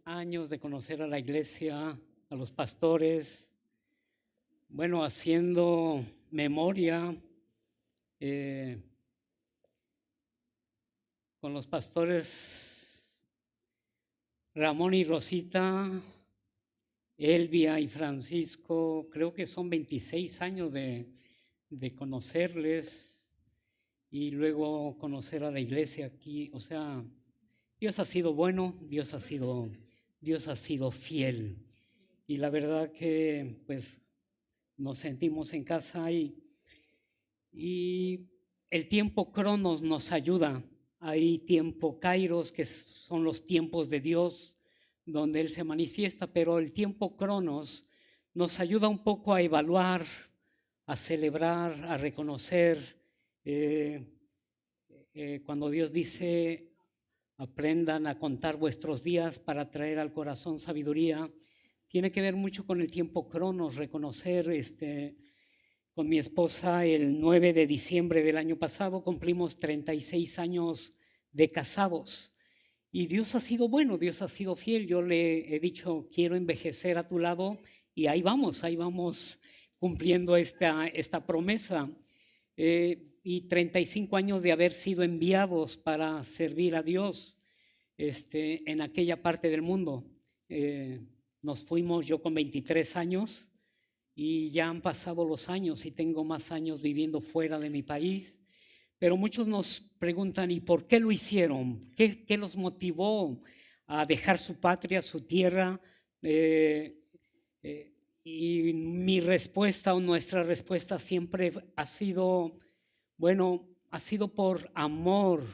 Años de conocer a la iglesia, a los pastores, bueno, haciendo memoria eh, con los pastores Ramón y Rosita, Elvia y Francisco. Creo que son 26 años de conocerles y luego conocer a la iglesia aquí. O sea, Dios ha sido bueno, Dios ha sido fiel. Y la verdad que pues nos sentimos en casa y el tiempo Cronos nos ayuda. Hay tiempo Kairos, que son los tiempos de Dios, donde Él se manifiesta, pero el tiempo Cronos nos ayuda un poco a evaluar, a celebrar, a reconocer. Cuando Dios dice: aprendan a contar vuestros días para traer al corazón sabiduría, tiene que ver mucho con el tiempo Cronos, reconocer. Con mi esposa el 9 de diciembre del año pasado cumplimos 36 años de casados y Dios ha sido bueno, Dios ha sido fiel. Yo le he dicho: quiero envejecer a tu lado, y ahí vamos cumpliendo esta promesa. Y 35 años de haber sido enviados para servir a Dios en aquella parte del mundo. Nos fuimos, yo con 23 años, y ya han pasado los años y tengo más años viviendo fuera de mi país. Pero muchos nos preguntan: ¿y por qué lo hicieron? ¿Qué los motivó a dejar su patria, su tierra? Y mi respuesta, o nuestra respuesta, siempre ha sido, bueno, ha sido por amor,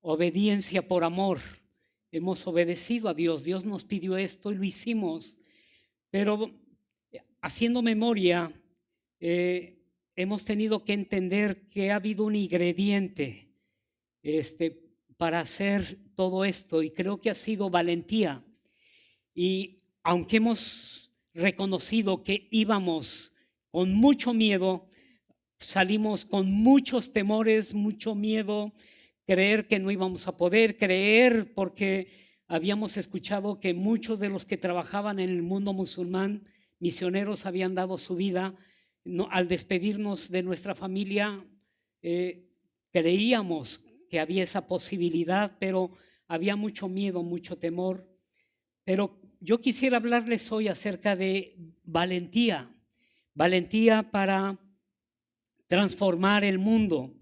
obediencia por amor. Hemos obedecido a Dios, Dios nos pidió esto y lo hicimos. Pero haciendo memoria, hemos tenido que entender que ha habido un ingrediente para hacer todo esto, y creo que ha sido valentía. Y aunque hemos reconocido que íbamos con mucho miedo, salimos con muchos temores, mucho miedo, creer que no íbamos a poder, creer porque habíamos escuchado que muchos de los que trabajaban en el mundo musulmán, misioneros, habían dado su vida. Al despedirnos de nuestra familia, creíamos que había esa posibilidad, pero había mucho miedo, mucho temor. Pero yo quisiera hablarles hoy acerca de valentía para transformar el mundo.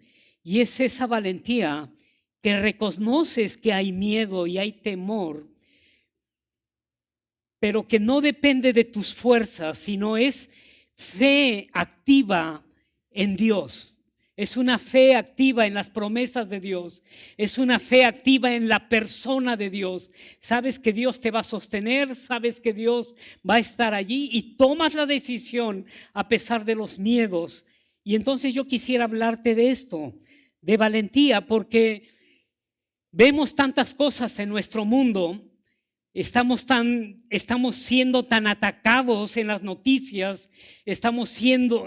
Y es esa valentía que reconoces que hay miedo y hay temor, pero que no depende de tus fuerzas, sino es fe activa en Dios. Es una fe activa en las promesas de Dios. Es una fe activa en la persona de Dios. Sabes que Dios te va a sostener, sabes que Dios va a estar allí, y tomas la decisión a pesar de los miedos. Y entonces yo quisiera hablarte de esto, de valentía, porque vemos tantas cosas en nuestro mundo. Estamos siendo tan atacados en las noticias, estamos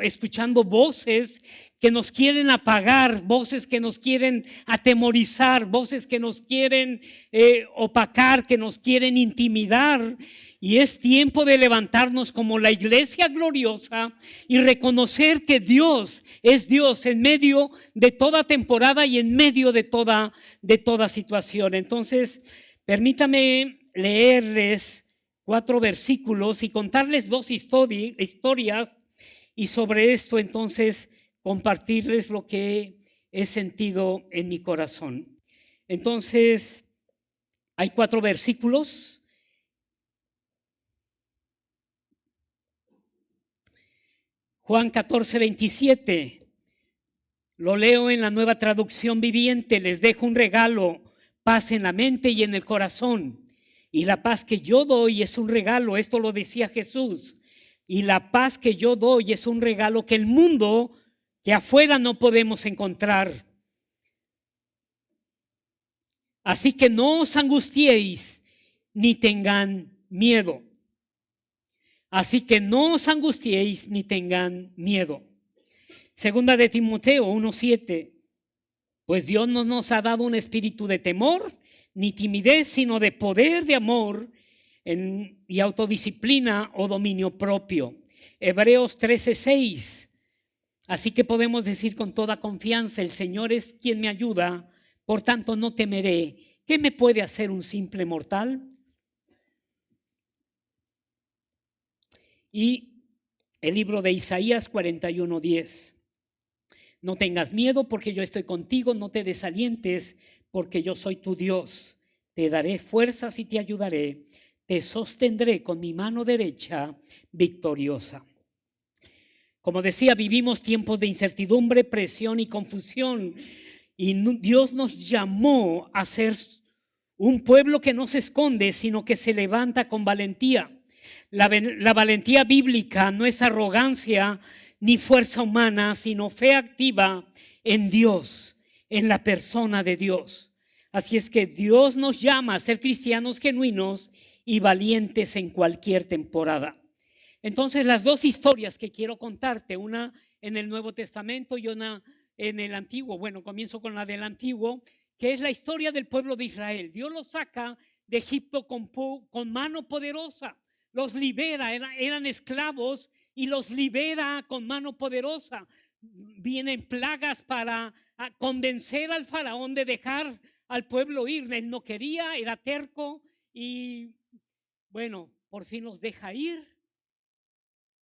escuchando voces que nos quieren apagar, voces que nos quieren atemorizar, voces que nos quieren opacar, que nos quieren intimidar. Y es tiempo de levantarnos como la iglesia gloriosa y reconocer que Dios es Dios en medio de toda temporada y en medio de toda situación. Entonces, permítame leerles 4 versículos y contarles 2 historias, y sobre esto entonces compartirles lo que he sentido en mi corazón. Entonces, hay 4 versículos. Juan 14:27, lo leo en la Nueva Traducción Viviente: les dejo un regalo, paz en la mente y en el corazón. Y la paz que yo doy es un regalo. Esto lo decía Jesús. Y la paz que yo doy es un regalo que el mundo, que afuera no podemos encontrar. Así que no os angustiéis ni tengan miedo. Así que no os angustiéis ni tengan miedo. Segunda de Timoteo 1:7. Pues Dios no nos ha dado un espíritu de temor, ni timidez, sino de poder, de amor y autodisciplina o dominio propio. Hebreos 13:6. Así que podemos decir con toda confianza, el Señor es quien me ayuda, por tanto no temeré. ¿Qué me puede hacer un simple mortal? Y el libro de Isaías 41:10. No tengas miedo porque yo estoy contigo, no te desalientes porque yo soy tu Dios. Te daré fuerzas y te ayudaré, te sostendré con mi mano derecha victoriosa. Como decía, vivimos tiempos de incertidumbre, presión y confusión, y Dios nos llamó a ser un pueblo que no se esconde, sino que se levanta con valentía. La valentía bíblica no es arrogancia ni fuerza humana, sino fe activa en Dios, en la persona de Dios. Así es que Dios nos llama a ser cristianos genuinos y valientes en cualquier temporada. Entonces, las dos historias que quiero contarte, una en el Nuevo Testamento y una en el Antiguo. Bueno, comienzo con la del Antiguo, que es la historia del pueblo de Israel. Dios los saca de Egipto con mano poderosa, los libera, eran esclavos y los libera con mano poderosa. Vienen plagas para convencer al faraón de dejar al pueblo ir. Él no quería, era terco y bueno, por fin los deja ir.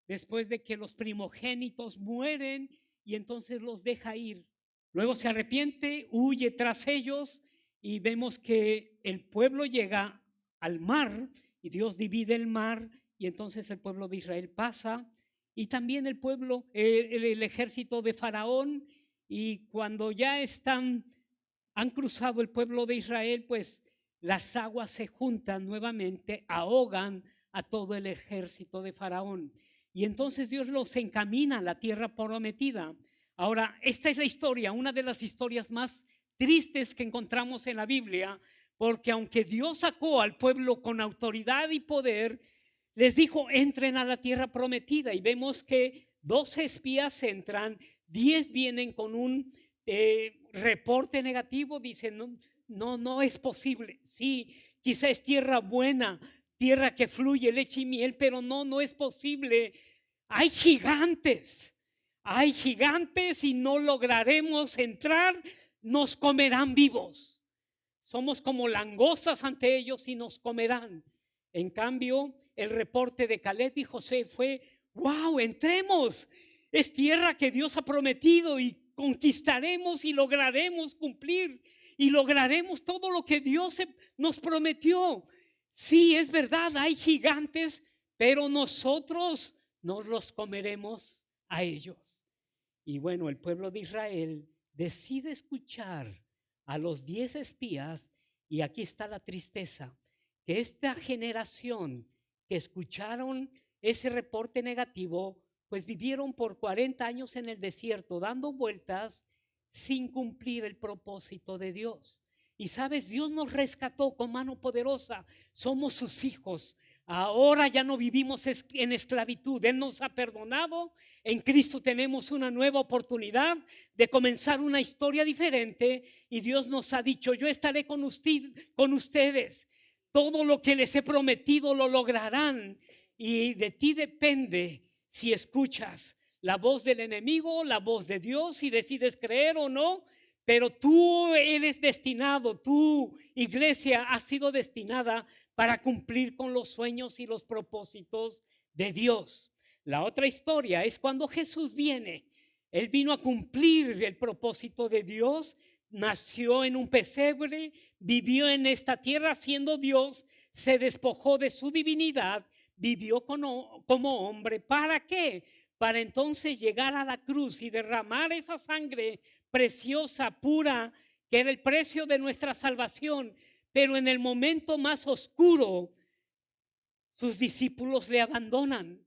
Después de que los primogénitos mueren y entonces los deja ir. Luego se arrepiente, huye tras ellos y vemos que el pueblo llega al mar y Dios divide el mar y entonces el pueblo de Israel pasa y también el pueblo, el ejército de Faraón, y cuando ya han cruzado el pueblo de Israel, pues las aguas se juntan nuevamente, ahogan a todo el ejército de Faraón. Y entonces Dios los encamina a la tierra prometida. Ahora, esta es la historia, una de las historias más tristes que encontramos en la Biblia, porque aunque Dios sacó al pueblo con autoridad y poder, les dijo, entren a la tierra prometida. Y vemos que 12 espías entran, 10 vienen con un reporte negativo, dicen, no es posible. Sí, quizá es tierra buena, tierra que fluye leche y miel, pero no es posible. Hay gigantes y no lograremos entrar, nos comerán vivos. Somos como langostas ante ellos y nos comerán. En cambio, el reporte de Caleb y José fue, wow, entremos, es tierra que Dios ha prometido y conquistaremos y lograremos cumplir y lograremos todo lo que Dios nos prometió. Sí, es verdad, hay gigantes, pero nosotros nos los comeremos a ellos. Y bueno, el pueblo de Israel decide escuchar a los 10 espías, y aquí está la tristeza, que esta generación que escucharon ese reporte negativo, pues vivieron por 40 años en el desierto dando vueltas sin cumplir el propósito de Dios. Y sabes, Dios nos rescató con mano poderosa, somos sus hijos. Ahora ya no vivimos en esclavitud, Él nos ha perdonado, en Cristo tenemos una nueva oportunidad de comenzar una historia diferente y Dios nos ha dicho, yo estaré con ustedes, todo lo que les he prometido lo lograrán y de ti depende si escuchas la voz del enemigo, la voz de Dios, si decides creer o no. Pero tú eres destinado, tu iglesia ha sido destinada para cumplir con los sueños y los propósitos de Dios. La otra historia es cuando Jesús viene. Él vino a cumplir el propósito de Dios, nació en un pesebre, vivió en esta tierra siendo Dios, se despojó de su divinidad, vivió como hombre. ¿Para qué? Para entonces llegar a la cruz y derramar esa sangre preciosa, pura, que era el precio de nuestra salvación. Pero en el momento más oscuro, sus discípulos le abandonan.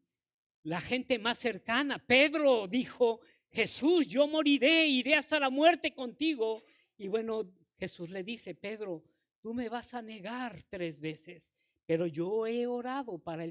La gente más cercana, Pedro dijo, Jesús, yo moriré, iré hasta la muerte contigo. Y bueno, Jesús le dice, Pedro, tú me vas a negar 3 veces, pero yo he orado para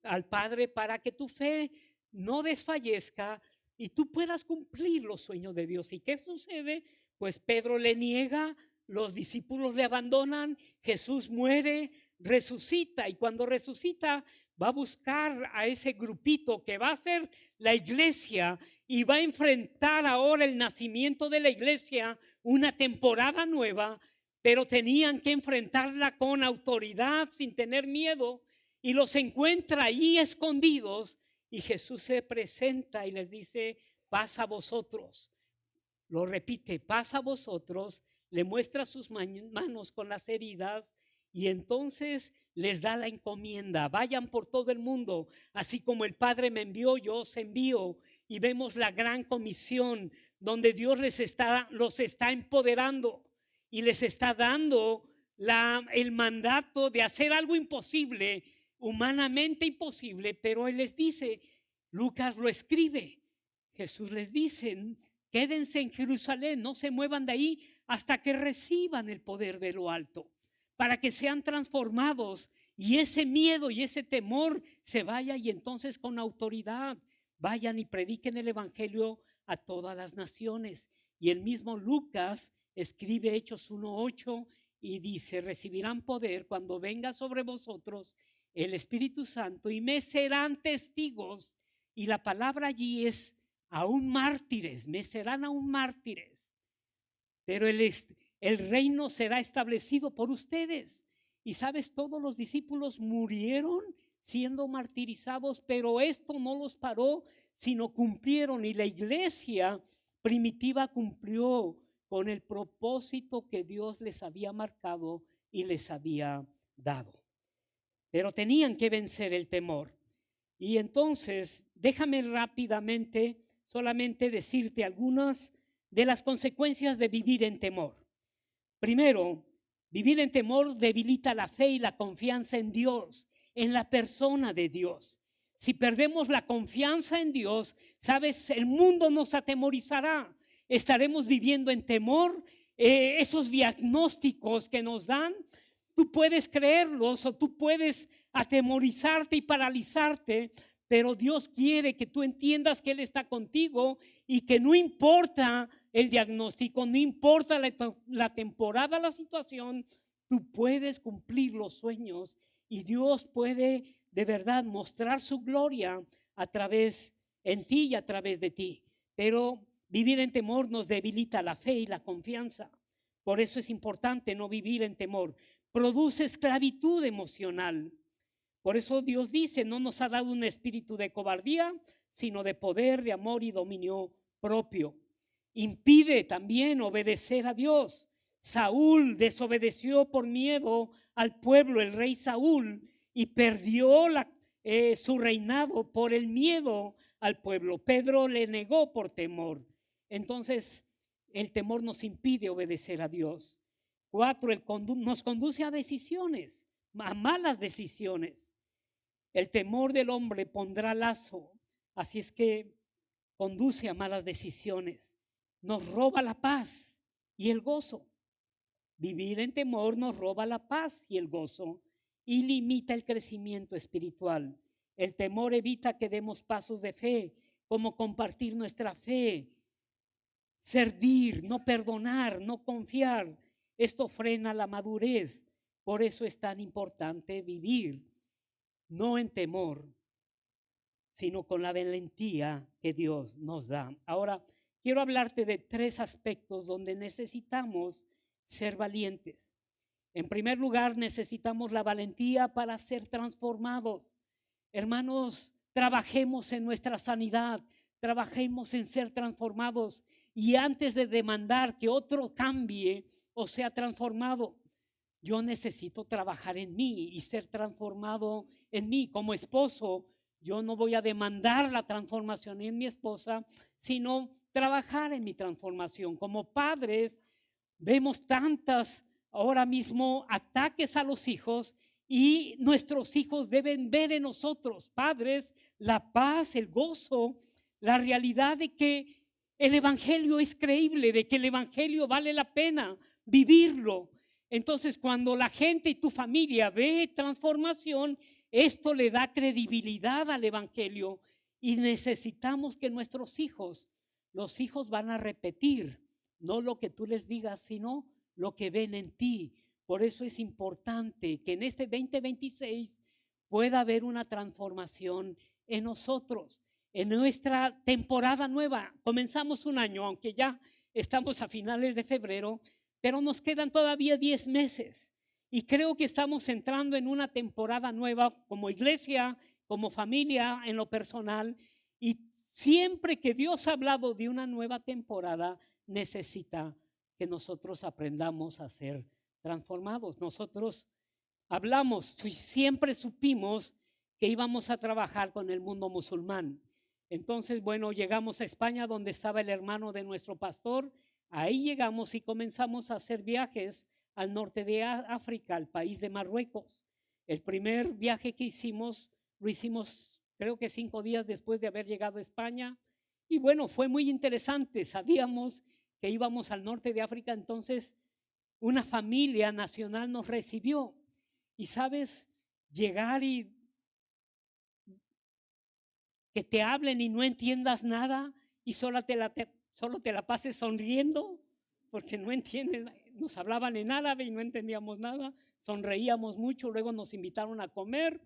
al Padre para que tu fe no desfallezca y tú puedas cumplir los sueños de Dios. ¿Y qué sucede? Pues Pedro le niega los discípulos le abandonan, Jesús muere, resucita, y cuando resucita va a buscar a ese grupito que va a ser la iglesia y va a enfrentar ahora el nacimiento de la iglesia, una temporada nueva, pero tenían que enfrentarla con autoridad, sin tener miedo, y los encuentra ahí escondidos, y Jesús se presenta y les dice: paz a vosotros. Lo repite: paz a vosotros. Le muestra sus manos con las heridas, y entonces les da la encomienda: vayan por todo el mundo, así como el Padre me envió, yo os envío. Y vemos la gran comisión donde Dios los está empoderando y les está dando el mandato de hacer algo imposible, humanamente imposible, pero Él les dice, Lucas lo escribe, Jesús les dice: quédense en Jerusalén, no se muevan de ahí hasta que reciban el poder de lo alto, para que sean transformados y ese miedo y ese temor se vaya, y entonces con autoridad vayan y prediquen el evangelio a todas las naciones. Y el mismo Lucas escribe Hechos 1:8 y dice: recibirán poder cuando venga sobre vosotros el Espíritu Santo y me serán testigos. Y la palabra allí es aún mártires, me serán aún mártires, pero el reino será establecido por ustedes. Y sabes, todos los discípulos murieron siendo martirizados, pero esto no los paró, sino cumplieron, y la iglesia primitiva cumplió con el propósito que Dios les había marcado y les había dado. Pero tenían que vencer el temor. Y entonces, déjame rápidamente solamente decirte algunas de las consecuencias de vivir en temor. Primero, vivir en temor debilita la fe y la confianza en Dios, en la persona de Dios. Si perdemos la confianza en Dios, sabes, el mundo nos atemorizará. Estaremos viviendo en temor. Esos diagnósticos que nos dan, tú puedes creerlos o tú puedes atemorizarte y paralizarte, pero Dios quiere que tú entiendas que Él está contigo y que no importa el diagnóstico, no importa la temporada, la situación, tú puedes cumplir los sueños y Dios puede de verdad mostrar su gloria a través en ti y a través de ti. Pero vivir en temor nos debilita la fe y la confianza. Por eso es importante no vivir en temor. Produce esclavitud emocional. Por eso Dios dice: no nos ha dado un espíritu de cobardía, sino de poder, de amor y dominio propio. Impide también obedecer a Dios. Saúl desobedeció por miedo al pueblo, el rey Saúl, y perdió su reinado por el miedo al pueblo. Pedro le negó por temor. Entonces, el temor nos impide obedecer a Dios. 4, nos conduce a decisiones, a malas decisiones. El temor del hombre pondrá lazo, así es que conduce a malas decisiones. Nos roba la paz y el gozo. Vivir en temor nos roba la paz y el gozo y limita el crecimiento espiritual. El temor evita que demos pasos de fe, como compartir nuestra fe, servir, no perdonar, no confiar. Esto frena la madurez. Por eso es tan importante vivir no en temor, sino con la valentía que Dios nos da. Ahora, quiero hablarte de 3 aspectos donde necesitamos ser valientes. En primer lugar, necesitamos la valentía para ser transformados. Hermanos, trabajemos en nuestra sanidad, trabajemos en ser transformados, y antes de demandar que otro cambie o sea transformado, yo necesito trabajar en mí y ser transformado en mí. Como esposo, yo no voy a demandar la transformación en mi esposa, sino trabajar en mi transformación. Como padres, vemos tantas ahora mismo ataques a los hijos, y nuestros hijos deben ver en nosotros, padres, la paz, el gozo, la realidad de que el evangelio es creíble, de que el evangelio vale la pena vivirlo. Entonces, cuando la gente y tu familia ve transformación, esto le da credibilidad al evangelio, y necesitamos que nuestros hijos, los hijos van a repetir, no lo que tú les digas, sino lo que ven en ti. Por eso es importante que en este 2026 pueda haber una transformación en nosotros, en nuestra temporada nueva. Comenzamos un año, aunque ya estamos a finales de febrero, pero nos quedan todavía 10 meses. Y creo que estamos entrando en una temporada nueva como iglesia, como familia, en lo personal. Y siempre que Dios ha hablado de una nueva temporada, necesita que nosotros aprendamos a ser transformados. Nosotros hablamos y siempre supimos que íbamos a trabajar con el mundo musulmán. Entonces, bueno, llegamos a España, donde estaba el hermano de nuestro pastor. Ahí llegamos y comenzamos a hacer viajes al norte de África, al país de Marruecos. El primer viaje que hicimos, lo hicimos creo que 5 días después de haber llegado a España. Y bueno, fue muy interesante. Sabíamos que íbamos al norte de África, entonces una familia nacional nos recibió. Y sabes, llegar y que te hablen y no entiendas nada y solo te la pases sonriendo porque no entienden, nos hablaban en árabe y no entendíamos nada, sonreíamos mucho, luego nos invitaron a comer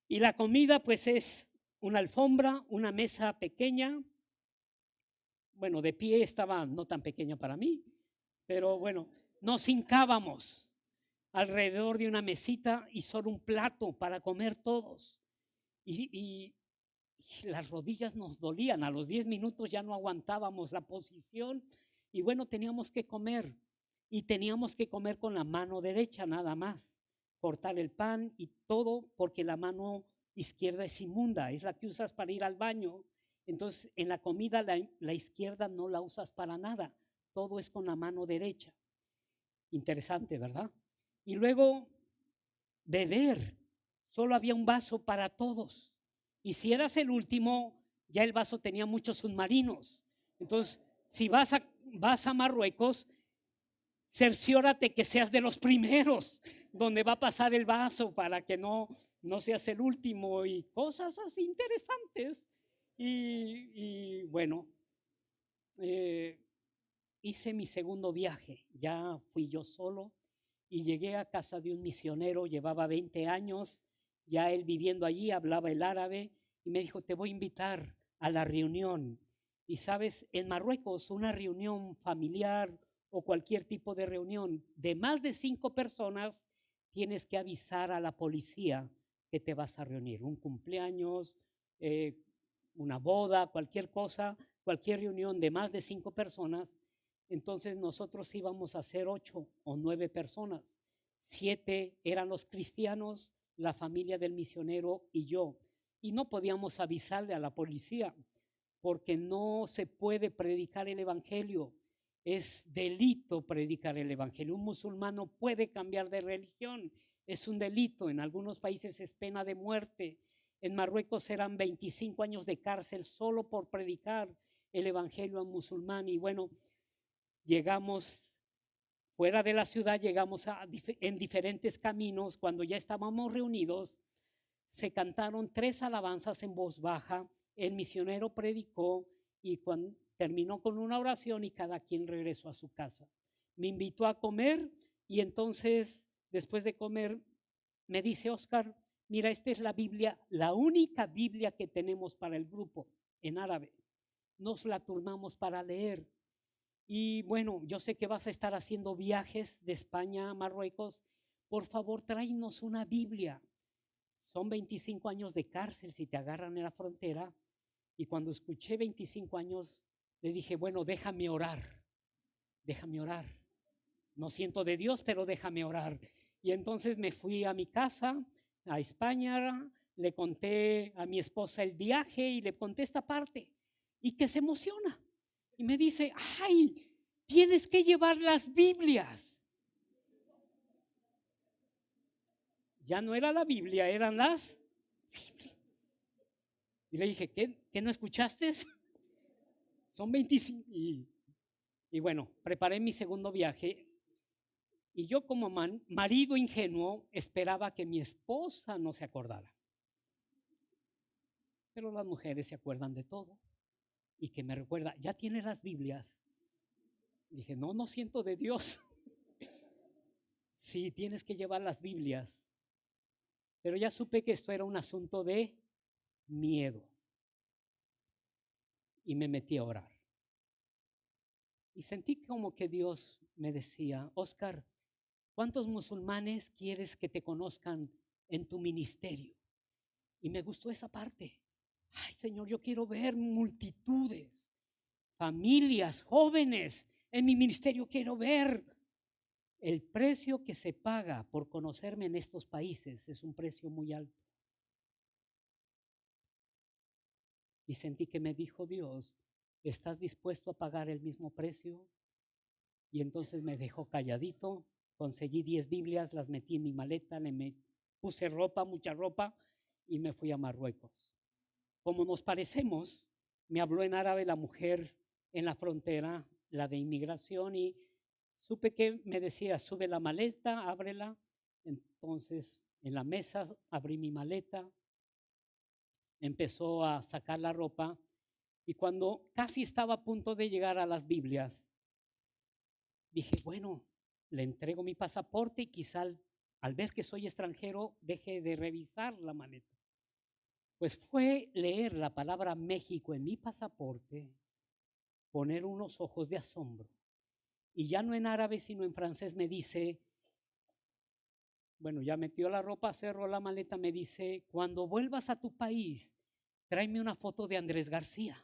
y la comida pues es una alfombra, una mesa pequeña, bueno, de pie estaba no tan pequeña para mí, pero bueno, nos hincábamos alrededor de una mesita y solo un plato para comer todos. Y las rodillas nos dolían, a los 10 minutos ya no aguantábamos la posición y bueno, teníamos que comer y teníamos que comer con la mano derecha nada más, cortar el pan y todo porque la mano izquierda es inmunda, es la que usas para ir al baño. Entonces, en la comida la izquierda no la usas para nada, todo es con la mano derecha. Interesante, ¿verdad? Y luego, beber, solo había un vaso para todos. Y si eras el último, ya el vaso tenía muchos submarinos. Entonces, si vas a Marruecos, cerciórate que seas de los primeros, donde va a pasar el vaso para que no seas el último y cosas así interesantes. Y bueno, hice mi segundo viaje, ya fui yo solo y llegué a casa de un misionero, llevaba 20 años, ya él viviendo allí, hablaba el árabe y me dijo, te voy a invitar a la reunión. Y sabes, en Marruecos una reunión familiar o cualquier tipo de reunión de más de 5 personas, tienes que avisar a la policía que te vas a reunir, un cumpleaños, una boda, cualquier cosa, cualquier reunión de más de 5 personas. Entonces nosotros íbamos a ser 8 o 9 personas. 7 eran los cristianos, la familia del misionero y yo. Y no podíamos avisarle a la policía porque no se puede predicar el evangelio. Es delito predicar el evangelio. Un musulmán no puede cambiar de religión. Es un delito. En algunos países es pena de muerte. En Marruecos eran 25 años de cárcel solo por predicar el evangelio a un musulmán. Y bueno, llegamos fuera de la ciudad, llegamos en diferentes caminos. Cuando ya estábamos reunidos, se cantaron 3 alabanzas en voz baja, el misionero predicó y terminó con una oración y cada quien regresó a su casa. Me invitó a comer y entonces, después de comer, me dice, Oscar, mira, esta es la Biblia, la única Biblia que tenemos para el grupo en árabe. Nos la turnamos para leer. Y bueno, yo sé que vas a estar haciendo viajes de España a Marruecos. Por favor, tráenos una Biblia. Son 25 años de cárcel si te agarran en la frontera. Y cuando escuché 25 años, le dije, bueno, déjame orar. Déjame orar. No siento de Dios, pero déjame orar. Y entonces me fui a mi casa, a España, le conté a mi esposa el viaje y le conté esta parte. Y que se emociona. Y me dice, ay, tienes que llevar las Biblias. Ya no era la Biblia, eran las Biblias. Y le dije, ¿qué no escuchaste? Son 25. Y bueno, preparé mi segundo viaje. Y yo como marido ingenuo esperaba que mi esposa no se acordara. Pero las mujeres se acuerdan de todo. Y que me recuerda, ¿ya tienes las Biblias? Dije, no siento de Dios. sí, tienes que llevar las Biblias. Pero ya supe que esto era un asunto de miedo. Y me metí a orar. Y sentí como que Dios me decía, Oscar, ¿cuántos musulmanes quieres que te conozcan en tu ministerio? Y me gustó esa parte. Ay, Señor, yo quiero ver multitudes, familias, jóvenes. En mi ministerio quiero ver. El precio que se paga por conocerme en estos países es un precio muy alto. Y sentí que me dijo Dios, ¿estás dispuesto a pagar el mismo precio? Y entonces me dejó calladito, conseguí 10 Biblias, las metí en mi maleta, puse ropa, mucha ropa, y me fui a Marruecos. Como nos parecemos, me habló en árabe la mujer en la frontera, la de inmigración, y supe que me decía, sube la maleta, ábrela. Entonces, en la mesa abrí mi maleta, empezó a sacar la ropa, y cuando casi estaba a punto de llegar a las Biblias, dije, bueno, le entrego mi pasaporte y quizá al ver que soy extranjero deje de revisar la maleta. Pues fue leer la palabra México en mi pasaporte, poner unos ojos de asombro. Y ya no en árabe, sino en francés me dice, bueno, ya metió la ropa, cerró la maleta, me dice, cuando vuelvas a tu país, tráeme una foto de Andrés García.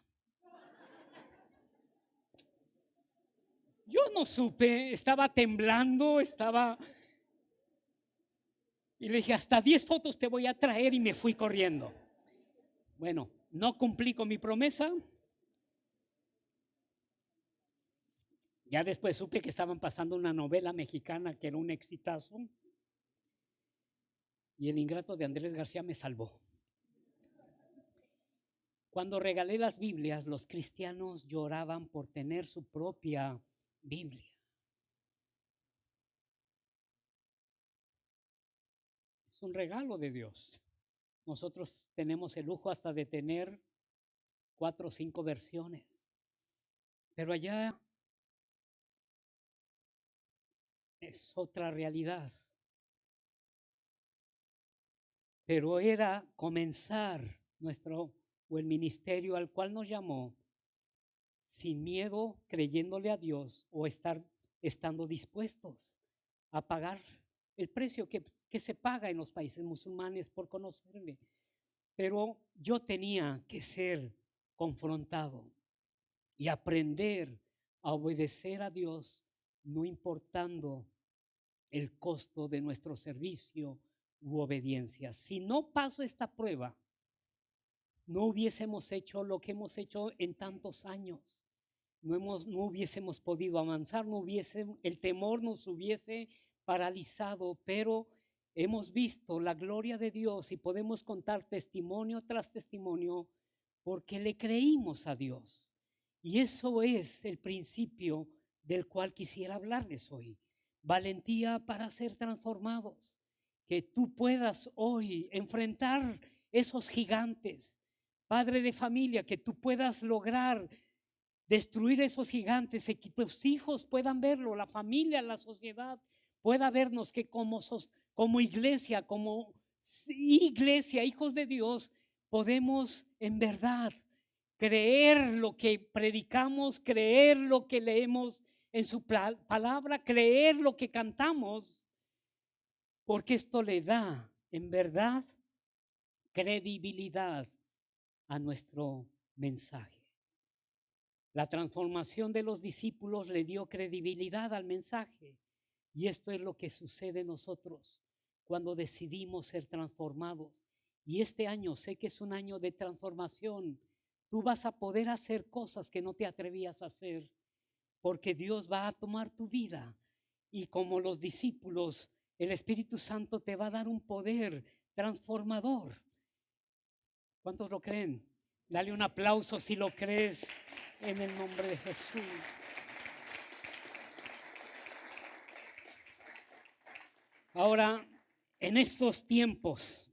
Yo no supe, estaba temblando, y le dije, hasta 10 fotos te voy a traer y me fui corriendo. Bueno, no cumplí con mi promesa. Ya después supe que estaban pasando una novela mexicana que era un exitazo. Y el ingrato de Andrés García me salvó. Cuando regalé las Biblias, los cristianos lloraban por tener su propia Biblia. Es un regalo de Dios. Nosotros tenemos el lujo hasta de tener 4 o 5 versiones. Pero allá es otra realidad. Pero era comenzar el ministerio al cual nos llamó sin miedo, creyéndole a Dios o estando dispuestos a pagar el precio que se paga en los países musulmanes por conocerle. Pero yo tenía que ser confrontado y aprender a obedecer a Dios, no importando el costo de nuestro servicio u obediencia. Si no paso esta prueba, no hubiésemos hecho lo que hemos hecho en tantos años. No hubiésemos podido avanzar, el temor nos hubiese paralizado, pero hemos visto la gloria de Dios y podemos contar testimonio tras testimonio porque le creímos a Dios. Y eso es el principio del cual quisiera hablarles hoy. Valentía para ser transformados. Que tú puedas hoy enfrentar esos gigantes. Padre de familia, que tú puedas lograr destruir esos gigantes, que tus hijos puedan verlo, la familia, la sociedad pueda vernos que como iglesia, hijos de Dios, podemos en verdad creer lo que predicamos, creer lo que leemos en su palabra, creer lo que cantamos, porque esto le da en verdad credibilidad a nuestro mensaje. La transformación de los discípulos le dio credibilidad al mensaje. Y esto es lo que sucede en nosotros cuando decidimos ser transformados. Y este año sé que es un año de transformación. Tú vas a poder hacer cosas que no te atrevías a hacer, porque Dios va a tomar tu vida. Y como los discípulos, el Espíritu Santo te va a dar un poder transformador. ¿Cuántos lo creen? Dale un aplauso si lo crees en el nombre de Jesús. Ahora, en estos tiempos,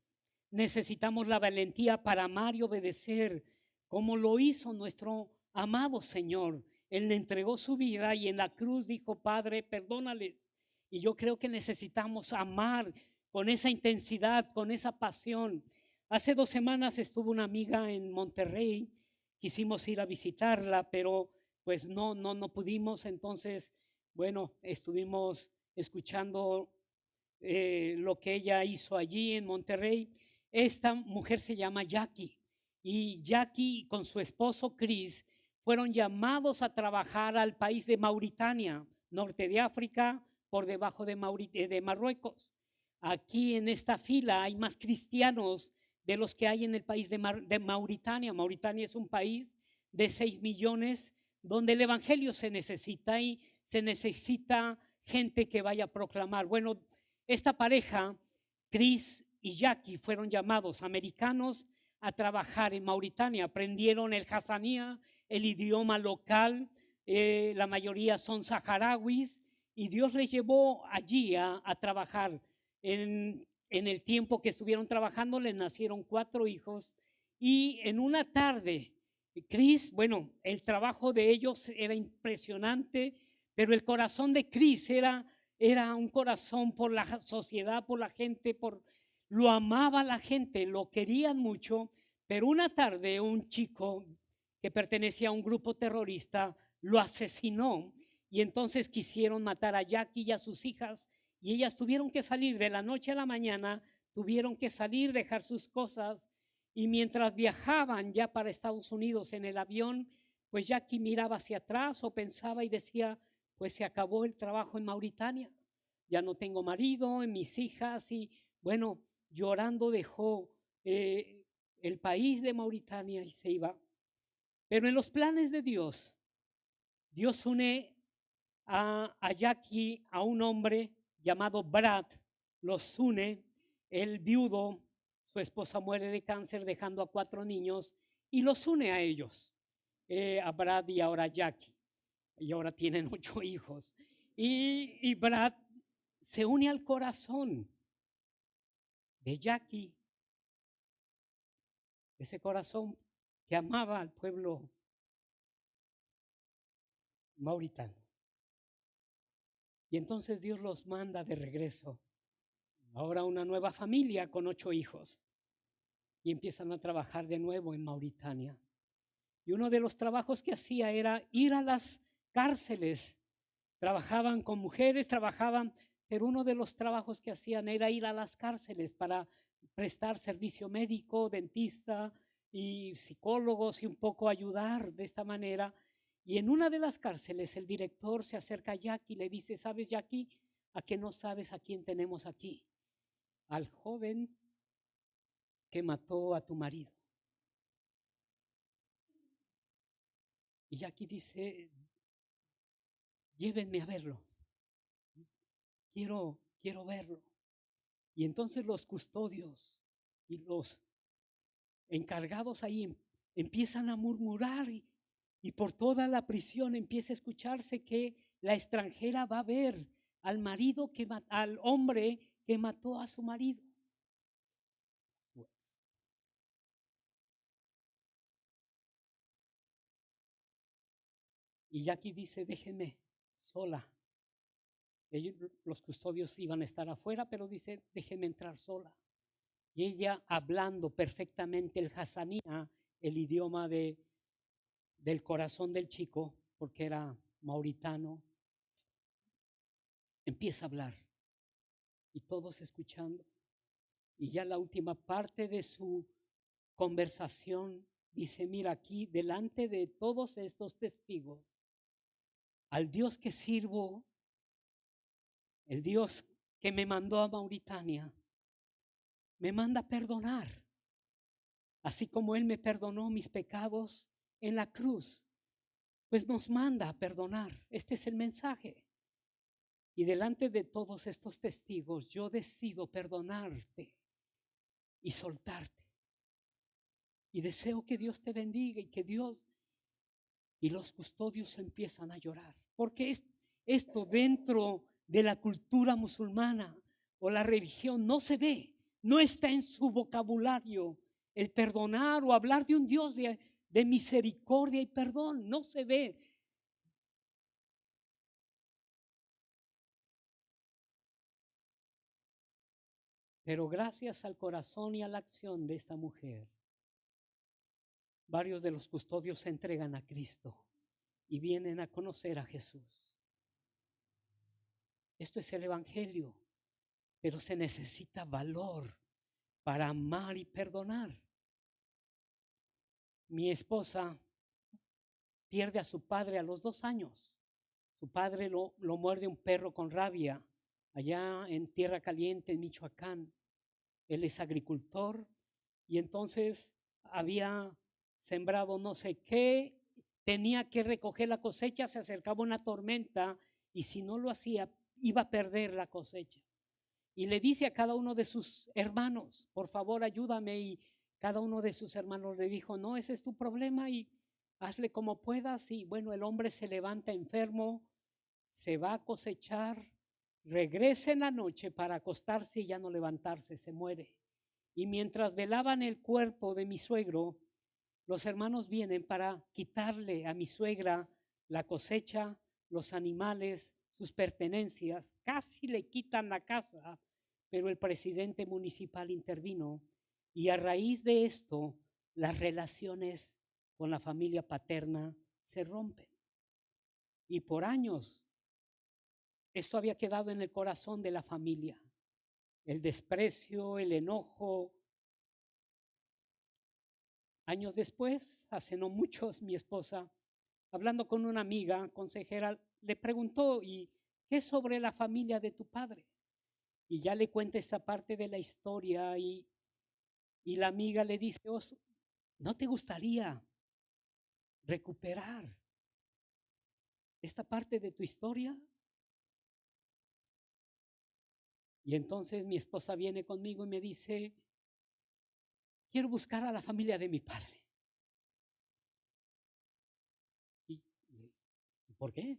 necesitamos la valentía para amar y obedecer, como lo hizo nuestro amado Señor. Él le entregó su vida y en la cruz dijo, Padre, perdónales. Y yo creo que necesitamos amar con esa intensidad, con esa pasión. Hace 2 semanas estuvo una amiga en Monterrey, quisimos ir a visitarla, pero pues no pudimos. Entonces, bueno, estuvimos escuchando lo que ella hizo allí en Monterrey. Esta mujer se llama Jackie y Jackie con su esposo Chris fueron llamados a trabajar al país de Mauritania, norte de África, por debajo de Marruecos. Aquí en esta fila hay más cristianos de los que hay en el país de Mauritania. Mauritania es un país de 6 millones donde el evangelio se necesita y se necesita gente que vaya a proclamar. Bueno, esta pareja, Chris y Jackie, fueron llamados americanos a trabajar en Mauritania. Aprendieron el hasanía, el idioma local, la mayoría son saharauis, y Dios les llevó allí a trabajar. En el tiempo que estuvieron trabajando les nacieron 4 hijos, y en una tarde, Chris, bueno, el trabajo de ellos era impresionante, pero el corazón de Chris era un corazón por la sociedad, por la gente, lo amaba la gente, lo querían mucho. Pero una tarde un chico que pertenecía a un grupo terrorista lo asesinó, y entonces quisieron matar a Jackie y a sus hijas, y ellas tuvieron que salir de la noche a la mañana, tuvieron que salir, dejar sus cosas, y mientras viajaban ya para Estados Unidos en el avión, pues Jackie miraba hacia atrás o pensaba y decía, pues se acabó el trabajo en Mauritania, ya no tengo marido, en mis hijas, y bueno, llorando dejó el país de Mauritania y se iba. Pero en los planes de Dios, Dios une a Jackie a un hombre llamado Brad, los une, el viudo, su esposa muere de cáncer dejando a 4 niños, y los une a ellos, a Brad y ahora a Jackie, y ahora tienen 8 hijos. Y Brad se une al corazón de Jackie, ese corazón que amaba al pueblo mauritano. Y entonces Dios los manda de regreso, ahora una nueva familia con 8 hijos, y empiezan a trabajar de nuevo en Mauritania. Y uno de los trabajos que hacía era ir a las cárceles. Trabajaban con mujeres, pero uno de los trabajos que hacían era ir a las cárceles para prestar servicio médico, dentista y psicólogos, y un poco ayudar de esta manera. Y en una de las cárceles el director se acerca a Jackie y le dice, ¿sabes, Jackie, a que no sabes a quién tenemos aquí? Al joven que mató a tu marido. Y Jackie dice, llévenme a verlo. Quiero verlo. Y entonces los custodios y los encargados ahí empiezan a murmurar, y por toda la prisión empieza a escucharse que la extranjera va a ver al hombre que mató a su marido. Y Jackie dice, déjenme sola. Los custodios iban a estar afuera, pero dice, déjenme entrar sola. Y ella, hablando perfectamente el hasanía, el idioma del corazón del chico, porque era mauritano, empieza a hablar y todos escuchando. Y ya la última parte de su conversación dice, mira, aquí delante de todos estos testigos, al Dios que sirvo, el Dios que me mandó a Mauritania, me manda a perdonar, así como Él me perdonó mis pecados en la cruz, pues nos manda a perdonar. Este es el mensaje. Y delante de todos estos testigos, yo decido perdonarte y soltarte. Y deseo que Dios te bendiga, y que Dios y los custodios empiezan a llorar. Porque esto dentro de la cultura musulmana o la religión no se ve, no está en su vocabulario el perdonar o hablar de un Dios de misericordia y perdón, no se ve. Pero gracias al corazón y a la acción de esta mujer, varios de los custodios se entregan a Cristo y vienen a conocer a Jesús. Esto es el Evangelio, pero se necesita valor para amar y perdonar. Mi esposa pierde a su padre a los 2 años. Su padre lo muerde un perro con rabia allá en Tierra Caliente, en Michoacán. Él es agricultor y entonces había sembrado no sé qué, tenía que recoger la cosecha, se acercaba una tormenta y si no lo hacía iba a perder la cosecha. Y le dice a cada uno de sus hermanos, por favor ayúdame, y cada uno de sus hermanos le dijo, no, ese es tu problema y hazle como puedas. Y bueno, el hombre se levanta enfermo, se va a cosechar, regresa en la noche para acostarse y ya no levantarse, se muere. Y mientras velaban el cuerpo de mi suegro, los hermanos vienen para quitarle a mi suegra la cosecha, los animales, sus pertenencias, casi le quitan la casa, pero el presidente municipal intervino y a raíz de esto las relaciones con la familia paterna se rompen. Y por años esto había quedado en el corazón de la familia, el desprecio, el enojo. Años después, hace no muchos, mi esposa, hablando con una amiga consejera, le preguntó, ¿y qué sobre la familia de tu padre? Y ya le cuenta esta parte de la historia y la amiga le dice, ¿no te gustaría recuperar esta parte de tu historia? Y entonces mi esposa viene conmigo y me dice, quiero buscar a la familia de mi padre. ¿Y por qué?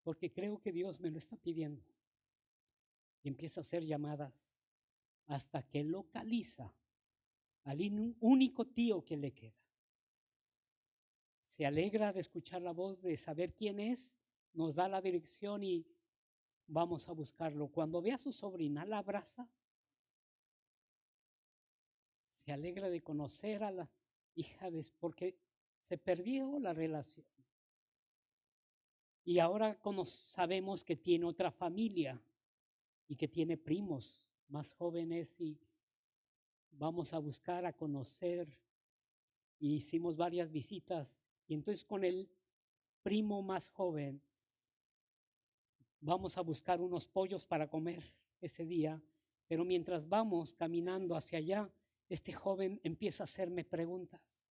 Porque creo que Dios me lo está pidiendo. Y empieza a hacer llamadas hasta que localiza al único tío que le queda. Se alegra de escuchar la voz, de saber quién es, nos da la dirección y vamos a buscarlo. Cuando ve a su sobrina, la abraza. Se alegra de conocer a la hija porque se perdió la relación. Y ahora sabemos que tiene otra familia y que tiene primos más jóvenes y vamos a buscar, a conocer. Y hicimos varias visitas y entonces con el primo más joven vamos a buscar unos pollos para comer ese día, pero mientras vamos caminando hacia allá, este joven empieza a hacerme preguntas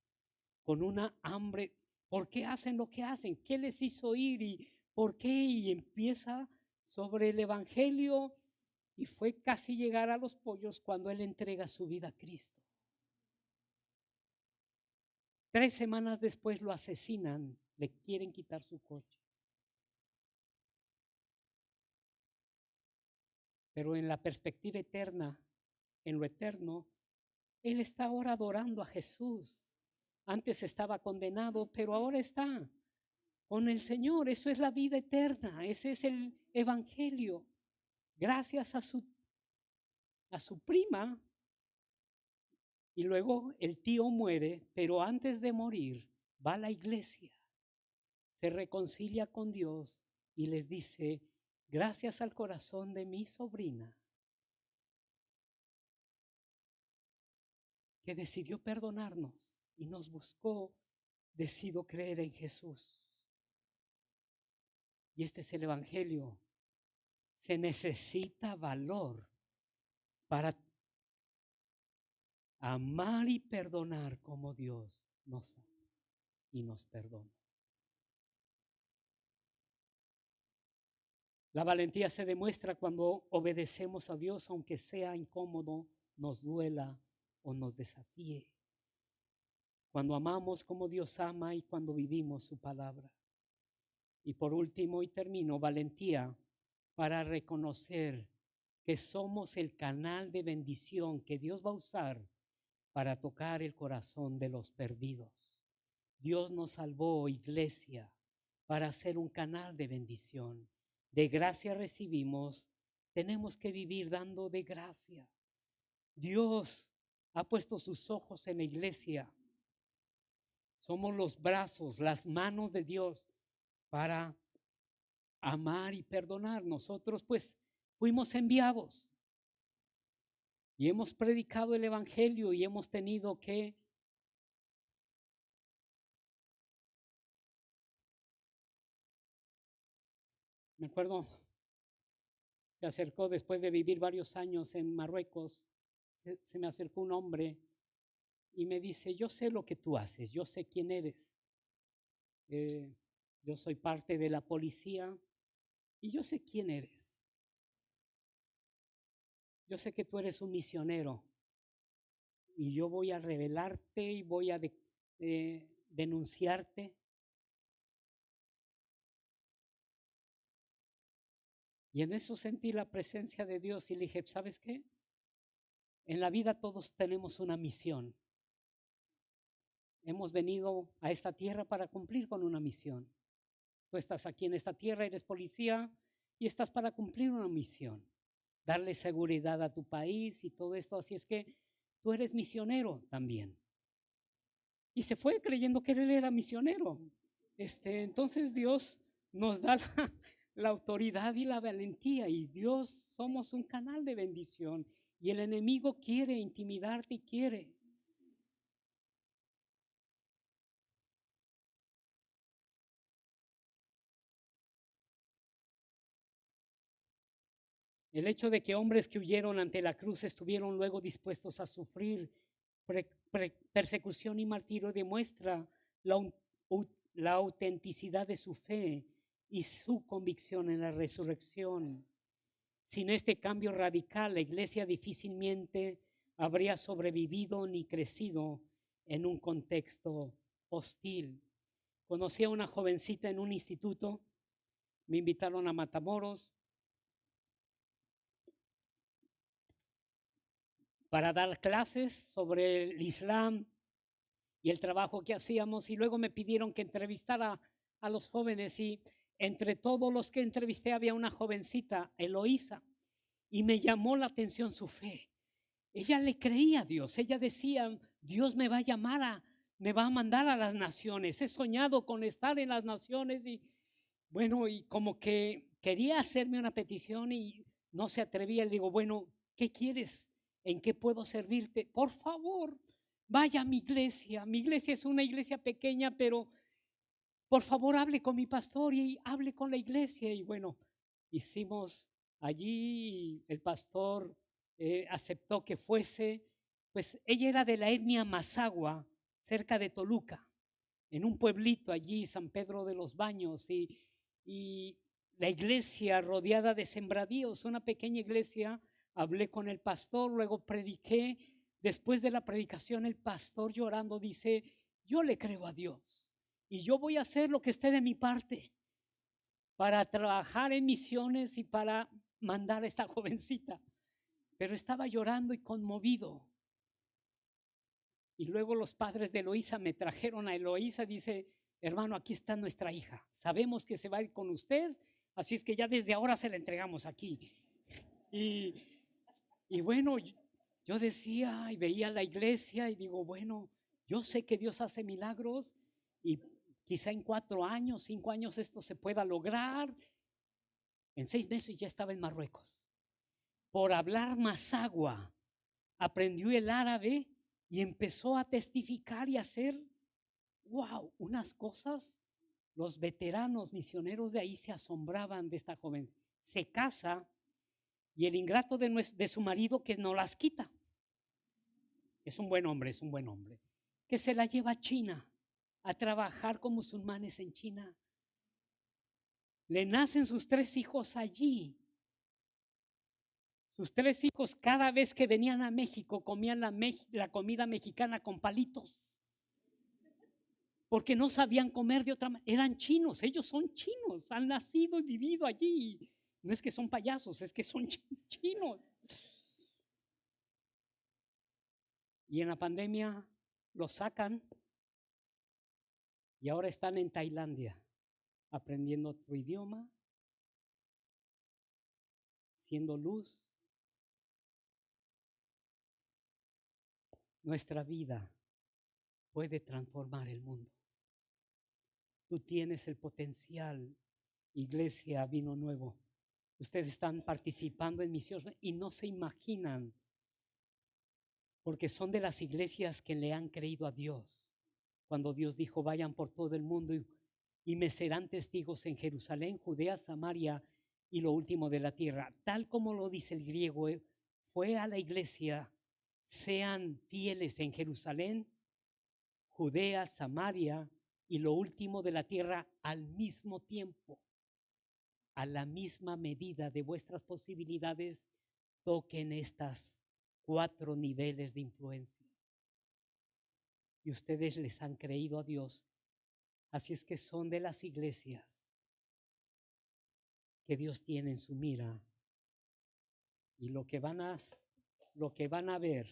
con una hambre. ¿Por qué hacen lo que hacen? ¿Qué les hizo ir? ¿Y por qué? Y empieza sobre el Evangelio y fue casi llegar a los pollos cuando él entrega su vida a Cristo. 3 semanas después lo asesinan, le quieren quitar su coche. Pero en la perspectiva eterna, en lo eterno, él está ahora adorando a Jesús. Antes estaba condenado, pero ahora está con el Señor. Eso es la vida eterna, ese es el Evangelio. Gracias a su prima. Y luego el tío muere, pero antes de morir va a la iglesia, se reconcilia con Dios y les dice, gracias al corazón de mi sobrina, que decidió perdonarnos y nos buscó, decido creer en Jesús. Y este es el Evangelio. Se necesita valor para amar y perdonar como Dios nos ama y nos perdona. La valentía se demuestra cuando obedecemos a Dios, aunque sea incómodo, nos duela o nos desafíe. Cuando amamos como Dios ama y cuando vivimos su palabra. Y por último, y termino, valentía para reconocer que somos el canal de bendición que Dios va a usar para tocar el corazón de los perdidos. Dios nos salvó, iglesia, para ser un canal de bendición. De gracia recibimos, tenemos que vivir dando de gracia. Dios ha puesto sus ojos en la iglesia. Somos los brazos, las manos de Dios para amar y perdonar. Nosotros pues fuimos enviados y hemos predicado el evangelio y hemos tenido que me acuerdo, se acercó después de vivir varios años en Marruecos, se me acercó un hombre y me dice, yo sé lo que tú haces, yo sé quién eres. Yo soy parte de la policía y yo sé quién eres. Yo sé que tú eres un misionero y yo voy a revelarte y voy a denunciarte. Y en eso sentí la presencia de Dios y le dije, ¿sabes qué? En la vida todos tenemos una misión. Hemos venido a esta tierra para cumplir con una misión. Tú estás aquí en esta tierra, eres policía y estás para cumplir una misión. Darle seguridad a tu país y todo esto. Así es que tú eres misionero también. Y se fue creyendo que él era misionero. Entonces Dios nos da la autoridad y la valentía y Dios somos un canal de bendición y el enemigo quiere intimidarte y quiere. El hecho de que hombres que huyeron ante la cruz estuvieron luego dispuestos a sufrir persecución y martirio demuestra la autenticidad de su fe y su convicción en la resurrección. Sin este cambio radical, la iglesia difícilmente habría sobrevivido ni crecido en un contexto hostil. Conocí a una jovencita en un instituto, me invitaron a Matamoros para dar clases sobre el Islam y el trabajo que hacíamos y luego me pidieron que entrevistara a los jóvenes y entre todos los que entrevisté había una jovencita, Eloísa, y me llamó la atención su fe. Ella le creía a Dios, ella decía, Dios me va a llamar, me va a mandar a las naciones, he soñado con estar en las naciones y bueno, y como que quería hacerme una petición y no se atrevía, le digo, bueno, ¿qué quieres? ¿En qué puedo servirte? Por favor, vaya a mi iglesia es una iglesia pequeña, pero por favor hable con mi pastor y hable con la iglesia. Y bueno, hicimos allí, el pastor aceptó que fuese, pues ella era de la etnia Mazagua, cerca de Toluca, en un pueblito allí, San Pedro de los Baños, y la iglesia rodeada de sembradíos, una pequeña iglesia. Hablé con el pastor, luego prediqué. Después de la predicación, el pastor llorando dice, yo le creo a Dios y yo voy a hacer lo que esté de mi parte para trabajar en misiones y para mandar a esta jovencita. Pero estaba llorando y conmovido. Y luego los padres de Eloísa me trajeron a Eloísa, dice, hermano, aquí está nuestra hija. Sabemos que se va a ir con usted, así es que ya desde ahora se la entregamos aquí. Y bueno, yo decía y veía la iglesia y digo, bueno, yo sé que Dios hace milagros y quizá en 4 años, 5 años esto se pueda lograr. En 6 meses ya estaba en Marruecos. Por hablar mazagua, aprendió el árabe y empezó a testificar y a hacer, wow, unas cosas. Los veteranos misioneros de ahí se asombraban de esta joven. Se casa y el ingrato de su marido que no las quita. Es un buen hombre, es un buen hombre. Que se la lleva a China a trabajar con musulmanes en China. Le nacen sus 3 hijos allí. Sus 3 hijos cada vez que venían a México comían la comida mexicana con palitos. Porque no sabían comer de otra manera. Eran chinos, ellos son chinos, han nacido y vivido allí. No es que son payasos, es que son chinos. Y en la pandemia los sacan y ahora están en Tailandia. aprendiendo otro idioma, siendo luz. Nuestra vida puede transformar el mundo. Tú tienes el potencial. Iglesia Vino Nuevo. Ustedes están participando en misiones y no se imaginan, porque son de las iglesias que le han creído a Dios. Cuando Dios dijo, vayan por todo el mundo y me serán testigos en Jerusalén, Judea, Samaria y lo último de la tierra. Tal como lo dice el griego, fue a la iglesia, sean fieles en Jerusalén, Judea, Samaria y lo último de la tierra al mismo tiempo. A la misma medida de vuestras posibilidades, toquen estas 4 niveles de influencia. Y ustedes les han creído a Dios. Así es que son de las iglesias que Dios tiene en su mira. Y lo que van a ver,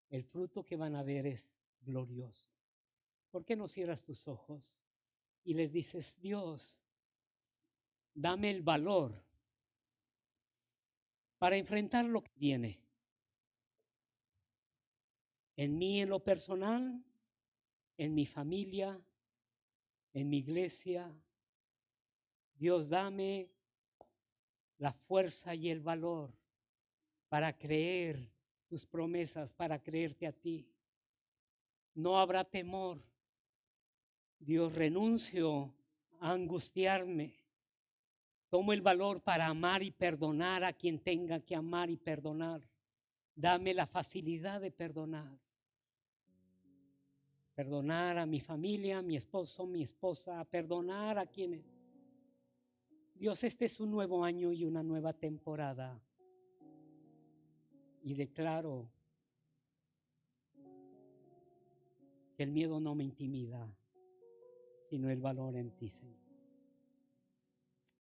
el fruto que van a ver es glorioso. ¿Por qué no cierras tus ojos y les dices, Dios, dame el valor para enfrentar lo que viene? En mí, en lo personal, en mi familia, en mi iglesia. Dios, dame la fuerza y el valor para creer tus promesas, para creerte a ti. No habrá temor. Dios, renuncio a angustiarme. Tomo el valor para amar y perdonar a quien tenga que amar y perdonar. Dame la facilidad de perdonar. Perdonar a mi familia, a mi esposo, mi esposa, a perdonar a quienes. Dios, este es un nuevo año y una nueva temporada. Y declaro que el miedo no me intimida, sino el valor en ti, Señor.